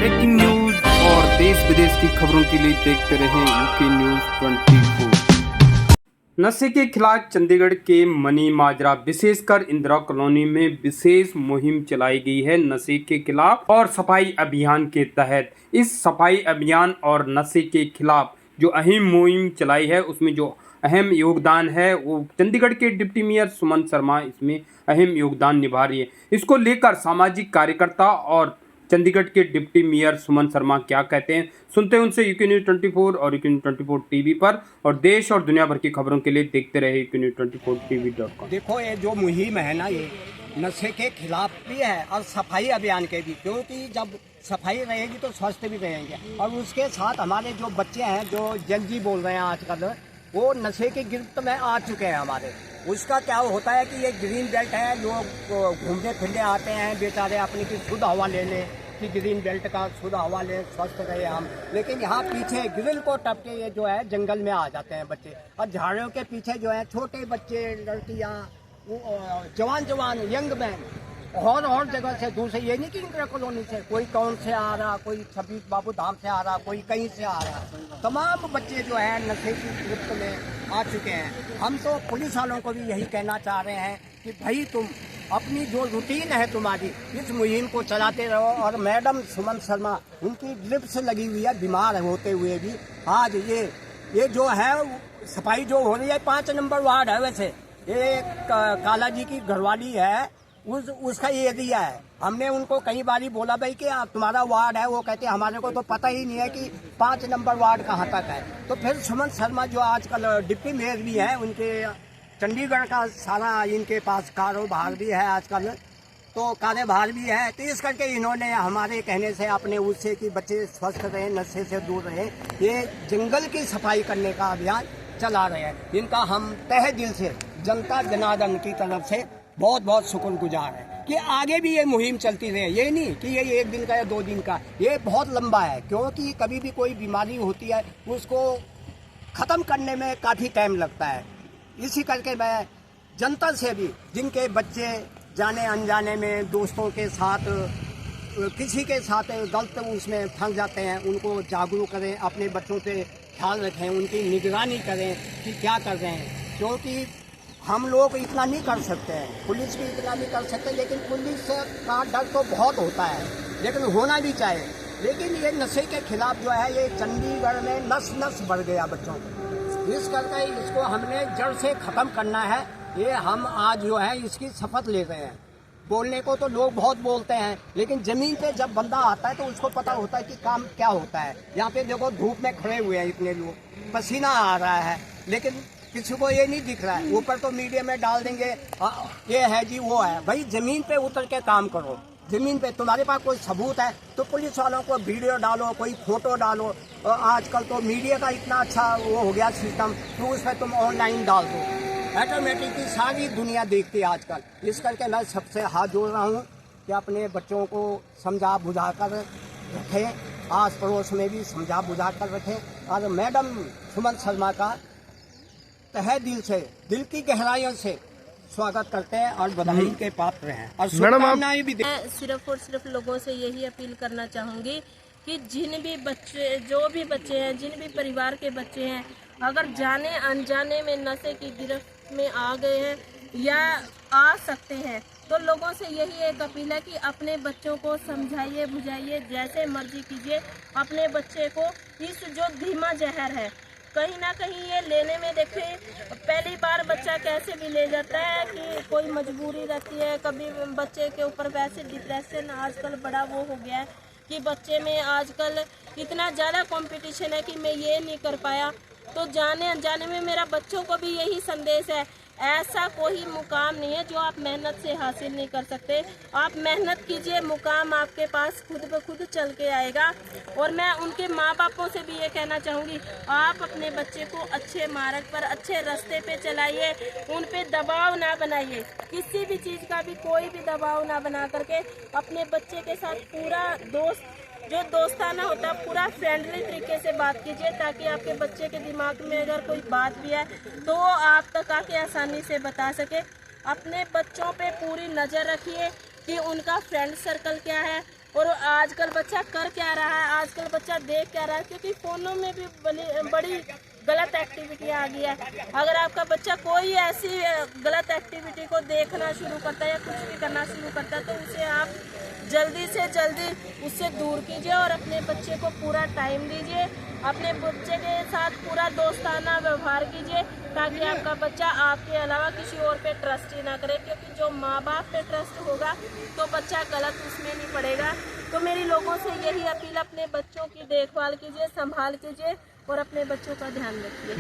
Breaking news और देश विदेश की खबरों के लिए देखते रहें यूके न्यूज 24। नशे के खिलाफ चंडीगढ़ के मनी माजरा विशेषकर इंदिरा कॉलोनी में विशेष मुहिम चलाई गई है नशे के खिलाफ और सफाई अभियान के तहत। इस सफाई अभियान और नशे के खिलाफ जो अहम मुहिम चलाई है उसमें जो अहम योगदान है वो चंडीगढ़ के डिप्टी मेयर सुमन शर्मा इसमें अहम योगदान निभा रही है। इसको लेकर सामाजिक कार्यकर्ता और चंडीगढ़ के डिप्टी मेयर सुमन शर्मा क्या कहते हैं, सुनते हैं उनसे यूके न्यूज 24 और यूके न्यूज 24 टीवी पर। और देश और दुनिया भर की खबरों के लिए देखते रहे यूके न्यूज 24tv.com। देखो, ये जो मुहिम है ना, ये नशे के खिलाफ भी है और सफाई अभियान के भी, क्योंकि जब सफाई रहेगी तो स्वस्थ भी रहेंगे। और उसके साथ हमारे जो बच्चे हैं जो जल्दी बोल रहे हैं आजकल, वो नशे की गिरफ्त में आ चुके हैं हमारे। उसका क्या होता है कि ये ग्रीन बेल्ट है, लोग घूमने फिरने आते हैं बेचारे अपनी की शुद्ध हवा लेने, कि ग्रीन बेल्ट का शुद्ध हवा लें, स्वस्थ रहे हम। लेकिन यहाँ पीछे ग्रिल को टप के ये जो है जंगल में आ जाते हैं बच्चे, और झाड़ियों के पीछे जो है छोटे बच्चे, लड़कियाँ, जवान यंग मैन और जगह से दूर से, ये नहीं कि इंदिरा कॉलोनी से कोई कौन से आ रहा, कोई छब्बीस बाबू धाम से आ रहा, कोई कहीं से आ रहा, तमाम बच्चे जो है नशे की गिरफ्त में आ चुके हैं। हम तो पुलिस वालों को भी यही कहना चाह रहे हैं कि भाई तुम अपनी जो रूटीन है तुम्हारी, इस मुहिम को चलाते रहो। और मैडम सुमन शर्मा, उनकी ड्रिप से लगी हुई है, बीमार होते हुए भी आज ये जो है सफाई जो हो रही है, 5 नंबर वार्ड है, वैसे ये काला जी की घरवाली है, उसका ये एरिया है। हमने उनको कई बार बोला भाई कि तुम्हारा वार्ड है, वो कहते हमारे को तो पता ही नहीं है कि 5 नंबर वार्ड कहाँ तक है। तो फिर सुमन शर्मा जो आजकल डिप्टी मेयर भी है, उनके चंडीगढ़ का सारा इनके पास कारोबार भी है आजकल, तो कार्यभार भी है। तो इस करके इन्होंने हमारे कहने से अपने उससे कि बच्चे स्वस्थ रहें, नशे से दूर रहें, ये जंगल की सफाई करने का अभियान चला रहे हैं। इनका हम तहे दिल से जनता जनार्दन की तरफ से बहुत बहुत शुक्रगुजार है कि आगे भी ये मुहिम चलती रहे। ये नहीं कि ये 1 दिन का या 2 दिन का, ये बहुत लंबा है, क्योंकि कभी भी कोई बीमारी होती है उसको ख़त्म करने में काफ़ी टाइम लगता है। इसी करके मैं जनता से भी, जिनके बच्चे जाने अनजाने में दोस्तों के साथ किसी के साथ गलत उसमें फंस जाते हैं, उनको जागरूक करें, अपने बच्चों पे ख्याल रखें, उनकी निगरानी करें कि क्या कर रहे हैं। क्योंकि हम लोग इतना नहीं कर सकते हैं, पुलिस भी इतना नहीं कर सकते, लेकिन पुलिस का डर तो बहुत होता है, लेकिन होना भी चाहिए। लेकिन ये नशे के खिलाफ जो है, ये चंडीगढ़ में नस बढ़ गया बच्चों को। इस करके इसको हमने जड़ से ख़त्म करना है। ये हम आज जो है इसकी शपथ ले रहे हैं। बोलने को तो लोग बहुत बोलते हैं, लेकिन ज़मीन पे जब बंदा आता है तो उसको पता होता है कि काम क्या होता है। यहाँ पे देखो धूप में खड़े हुए हैं इतने लोग, पसीना आ रहा है, लेकिन किसी को ये नहीं दिख रहा है। ऊपर तो मीडिया में डाल देंगे ये है जी वो है। भाई ज़मीन पे उतर के काम करो। ज़मीन पे तुम्हारे पास कोई सबूत है तो पुलिस वालों को वीडियो डालो, कोई फोटो डालो। आजकल तो मीडिया का इतना अच्छा वो हो गया सिस्टम, तो उस पर तुम ऑनलाइन डाल दो, ऑटोमेटिकली सारी दुनिया देखती है आजकल। इस करके मैं सबसे हाथ जोड़ रहा हूँ कि अपने बच्चों को समझा बुझा कर रखें, आस पड़ोस में भी समझा बुझा कर रखें। और मैडम सुमन शर्मा का तहे दिल से, दिल की गहराइयों से स्वागत करते हैं और बधाई के पात्र हैं और शुभकामनाएं भी। मैं सिर्फ और सिर्फ लोगों से यही अपील करना चाहूँगी कि जिन भी बच्चे, जो भी बच्चे हैं, जिन भी परिवार के बच्चे हैं, अगर जाने अनजाने में नशे की गिरफ्त में आ गए हैं या आ सकते हैं, तो लोगों से यही एक अपील है कि अपने बच्चों को समझाइए बुझाइए, जैसे मर्जी कीजिए। अपने बच्चे को इस जो धीमा जहर है, कहीं ना कहीं ये लेने में, देखिए पहली बार बच्चा कैसे भी ले जाता है कि कोई मजबूरी रहती है। कभी बच्चे के ऊपर वैसे डिप्रेशन आजकल बड़ा वो हो गया है कि बच्चे में आजकल इतना ज़्यादा कंपटीशन है कि मैं ये नहीं कर पाया। तो जाने अनजाने में मेरा बच्चों को भी यही संदेश है, ऐसा कोई मुकाम नहीं है जो आप मेहनत से हासिल नहीं कर सकते। आप मेहनत कीजिए, मुकाम आपके पास खुद ब खुद चल के आएगा। और मैं उनके माँ बापों से भी ये कहना चाहूँगी, आप अपने बच्चे को अच्छे मार्ग पर, अच्छे रास्ते पे चलाइए, उन पे दबाव ना बनाइए, किसी भी चीज़ का भी कोई भी दबाव ना बना करके अपने बच्चे के साथ पूरा जो दोस्ताना होता है, पूरा फ्रेंडली तरीके से बात कीजिए, ताकि आपके बच्चे के दिमाग में अगर कोई बात भी है तो वो आप तक आके आसानी से बता सके। अपने बच्चों पे पूरी नज़र रखिए कि उनका फ्रेंड सर्कल क्या है, और आजकल बच्चा कर क्या रहा है, आजकल बच्चा देख क्या रहा है, क्योंकि फ़ोनों में भी बड़ी गलत एक्टिविटी आ गई है। अगर आपका बच्चा कोई ऐसी गलत एक्टिविटी को देखना शुरू करता है या कुछ भी करना शुरू करता है तो उसे आप जल्दी से जल्दी उससे दूर कीजिए और अपने बच्चे को पूरा टाइम दीजिए, अपने बच्चे के साथ पूरा दोस्ताना व्यवहार कीजिए, ताकि आपका बच्चा आपके अलावा किसी और पे ट्रस्ट ही ना करे, क्योंकि जो माँ बाप पे ट्रस्ट होगा तो बच्चा गलत उसमें नहीं पड़ेगा। तो मेरी लोगों से यही अपील, अपने बच्चों की देखभाल कीजिए, संभाल कीजिए और अपने बच्चों का ध्यान रखिए।